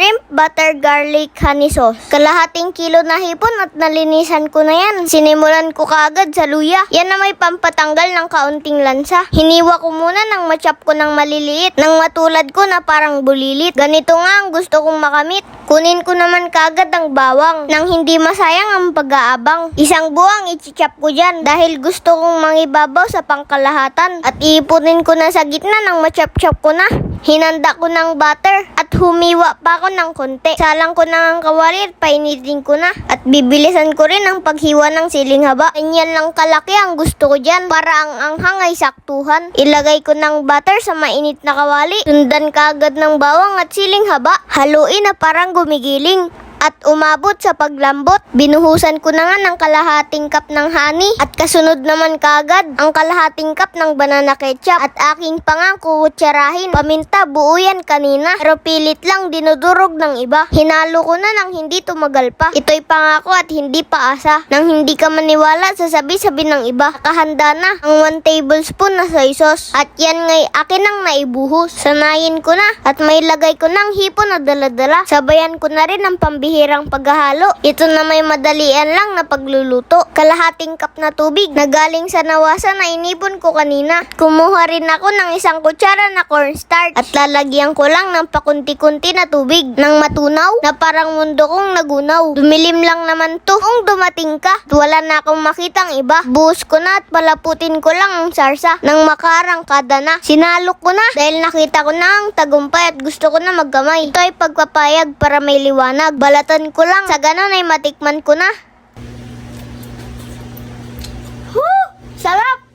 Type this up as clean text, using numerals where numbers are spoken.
Shrimp, butter, garlic, honey sauce. Kalahating kilo na hipon at nalinisan ko na yan. Sinimulan ko kaagad sa luya. Yan na may pampatanggal ng kaunting lansa. Hiniwa ko muna nang machop ko ng maliliit. Nang matulad ko na parang bulilit. Ganito nga ang gusto kong makamit. Kunin ko naman kaagad ang bawang. Nang hindi masayang ang pag-aabang. Isang buwang ichichop ko dyan. Dahil gusto kong mangibabaw sa pangkalahatan. At iipunin ko na sa gitna nang machop-chop ko na. Hinanda ko ng butter at humiwa pa ako ng konti. Salang ko na ang kawali at painitin ko na. At bibilisan ko rin ang paghiwa ng siling haba. Ganyan lang kalaki ang gusto ko dyan para ang anghang ay saktuhan. Ilagay ko ng butter sa mainit na kawali. Sundan kaagad ng bawang at siling haba. Haluin na parang gumigiling. At umabot sa paglambot. Binuhusan ko na nga ng kalahating cup ng honey. At kasunod naman kagad ang kalahating cup ng banana ketchup. At aking pangang kukutsarahin. Paminta, buo yan kanina. Pero pilit lang dinudurog ng iba. Hinalo ko na nang hindi tumagal pa. Ito'y pangako at hindi paasa. Nang hindi ka maniwala, sasabi-sabi ng iba. Nakahanda na ang 1 tablespoon na soy sauce. At yan nga'y akin ang naibuhos. Sanayin ko na. At may lagay ko ng hipon na dala-dala. Sabayan ko na rin ang pambihirang paghahalo. Ito na may madalian lang na pagluluto. Kalahating cup na tubig na galing sa nawasan na inipon ko kanina. Kumuha rin ako ng isang kutsara na cornstarch at lalagyan ko lang ng pakunti-kunti na tubig nang matunaw na parang mundo kong nagunaw. Dumilim lang naman to kung dumating ka. At wala na akong makitang iba. Buhos ko na at palaputin ko lang ang sarsa nang makarangkada na. Sinalok ko na dahil nakita ko na ang tagumpay at gusto ko na magkamay. Ito ay pagpapayag para may liwanag. Balatan ko lang. Sa ganon ay matikman ko na. Sarap!